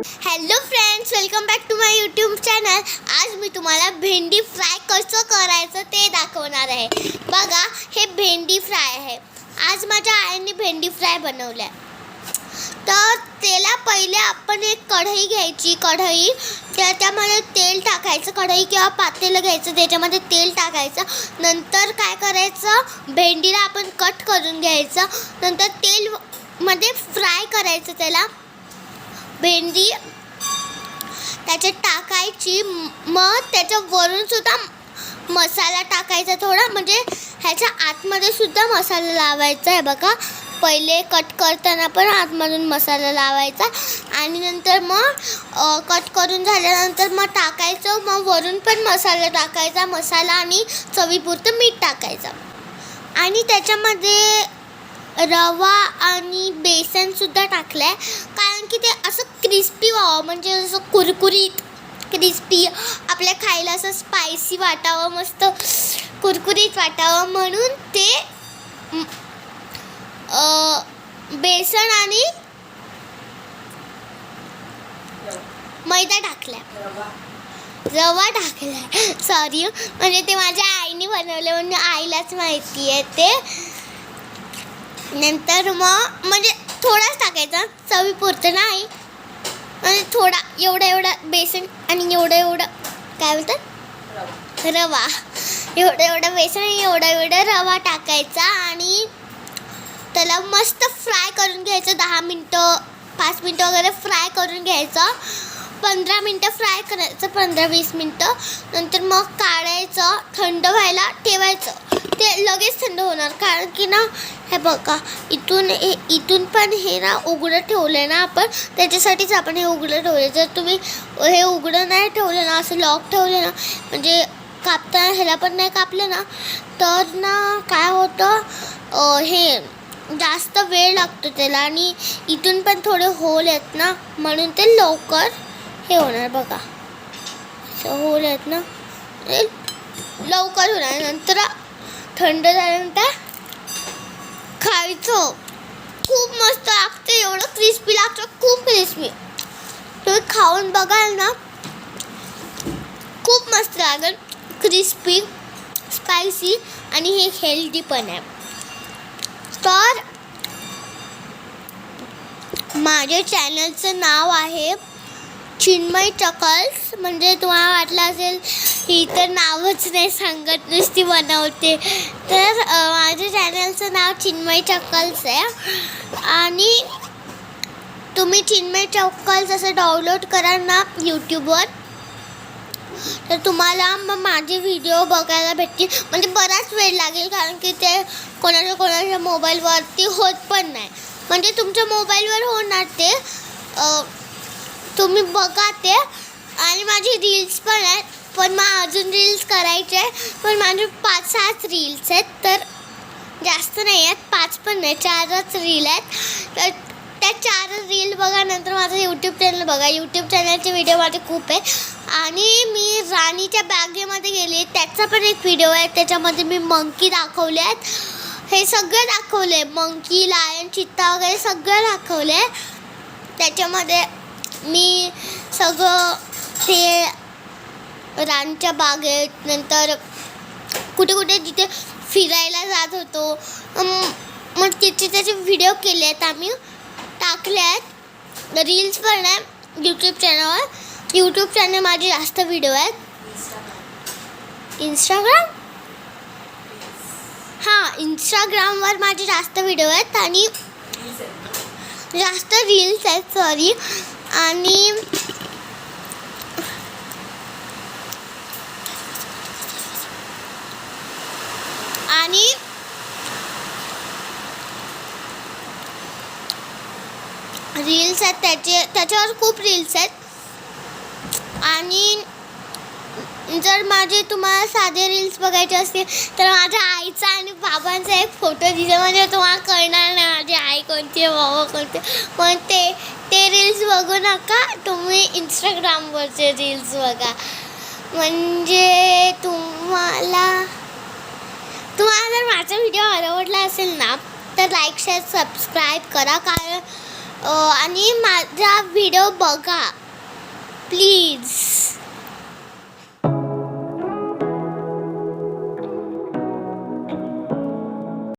Hello friends, welcome back to my YouTube channel. आज मी तुम्हाला भेंडी फ्राय कसं करायचं ते दाखवणार आहे. बघा, हे भेंडी फ्राय आहे. आज माझ्या आईने भेंडी फ्राय बनवलं आहे. तर त्याला पहिले आपण एक कढई घ्यायची. कढई त्यामध्ये तेल टाकायचं. कढई किंवा पातेलं घ्यायचं, त्याच्यामध्ये तेल टाकायचं. नंतर काय करायचं, भेंडीला आपण कट करून घ्यायचं. नंतर तेलमध्ये फ्राय करायचं त्याला. भेंडी त्याच्यात टाकायची. मग त्याच्या वरून सुद्धा मसाला टाकायचा थोडा, म्हणजे ह्याच्या आतमध्ये सुद्धा मसाला लावायचा आहे. बघा, पहिले कट करताना पण आतमधून मसाला लावायचा आणि नंतर मग कट करून झाल्यानंतर मग टाकायचं. मग वरून पण मसाला टाकायचा. मसाला आणि चवीपुरतं मीठ टाकायचं आणि त्याच्यामध्ये रवा आणि बेसनसुद्धा टाकलं आहे, कारण की ते असं क्रिस्पी व्हावं, म्हणजे असं कुरकुरीत क्रिस्पी, आपल्या खायला असं स्पायसी वाटावं, मस्त कुरकुरीत वाटावं, म्हणून ते बेसन आणि मैदा टाकला, रवा टाकला. सॉरी, म्हणजे ते माझ्या आईने बनवलं म्हणून आईलाच माहिती आहे ते. नंतर मग म्हणजे थोडाच टाकायचा, चवीपुरतं नाही, म्हणजे थोडा एवढा बेसन आणि एवढं काय बोलतात, रवा. एवढं बेसन आणि एवढा रवा टाकायचा आणि त्याला मस्त फ्राय करून घ्यायचं. 10 मिनटं 5 मिनटं वगैरे फ्राय करून घ्यायचं. 15 मिनटं फ्राय करायचं, 15-20 मिनटं. नंतर मग काढायचं, थंड व्हायला ठेवायचं. ते लगेच थंड होणार, कारण की ना, हे बघा, इथून पण हे ना उघडं ठेवलं आहे ना आपण, त्याच्यासाठीच आपण हे उघडं ठेवलं. जर तुम्ही हे उघडं नाही ठेवलं ना, असं लॉक ठेवलं ना, म्हणजे कापताना ह्याला पण नाही कापलं ना, तर ना काय होतं, हे जास्त वेळ लागतो त्याला आणि इथून पण थोडे होल आहेत ना, म्हणून ते लवकर हे होणार. बघा, असं होल आहेत ना, लवकर होणार. नंतर थंड झाल्यानंतर खायचं. खूप मस्त लागतं, एवढं क्रिस्पी लागतं, खूप क्रिस्पी. तुम्ही खाऊन बघाल ना, खूप मस्त लागेल, क्रिस्पी, स्पायसी आणि हे हेल्दी पण आहे. तर माझ्या चॅनलचं नाव आहे चिन्मय चकल्स. म्हणजे तुम्हाला वाटलं असेल ही तर नावच नाही सांगत, नुसती बनवते. तर माझ्या चॅनलचं नाव चिन्मय चकल्स आहे आणि तुम्ही चिन्मय चकल्स असं डाउनलोड करा ना यूट्यूबवर, तर तुम्हाला मग माझे व्हिडिओ बघायला भेटतील. म्हणजे बराच वेळ लागेल, कारण की ते कोणाच्या मोबाईलवरती होत पण नाही. म्हणजे तुमच्या मोबाईलवर होणार ते, तुम्ही बघा ते. आणि माझे रील्स पण आहेत, पण मग अजून रील्स करायचे आहे. पण माझे 5-6 रील्स आहेत, तर जास्त नाही आहेत, 5 पण नाही, 4च रील आहेत. तर त्या 4 रील बघा. नंतर माझं यूट्यूब चॅनल बघा. यूट्यूब चॅनलचे व्हिडिओ माझे खूप आहे. आणि मी राणीच्या बागेमध्ये गेले, त्याचा पण एक व्हिडिओ आहे, त्याच्यामध्ये मी मंकी दाखवले आहेत. हे सगळं दाखवलं आहे, मंकी, लायन, चित्ता वगैरे सगळं दाखवलं आहे. त्याच्यामध्ये मी सगळं ते राणीच्या बागेत, नंतर कुठे जिथे फिरायला जात होतो, मग त्याचे व्हिडिओ केले आहेत, आम्ही टाकले आहेत. रील्स पण आहे यूट्यूब चॅनलवर. यूट्यूब चॅनल माझे जास्त व्हिडिओ आहेत. इंस्टाग्रामवर माझे जास्त व्हिडिओ आहेत आणि जास्त रील्स आहेत, सॉरी. आणि रील्स आहेत, त्याच्यावर खूप रील्स आहेत. आणि जर माझे तुम्हाला साधे रील्स बघायचे असतील तर माझ्या आईचा आणि बाबांचा एक फोटो दिला, म्हणजे तुम्हाला कळणार नाही माझी आई कोणती आहे, बाबा कोणते. पण ते रील्स बघू नका, तुम्ही इंस्टाग्रामवरचे रील्स बघा. म्हणजे तुम्हाला जर माझा व्हिडिओ आवडला असेल ना, तर लाईक, शेअर, सबस्क्राईब करा. कारण आणि माझा व्हिडिओ बघा.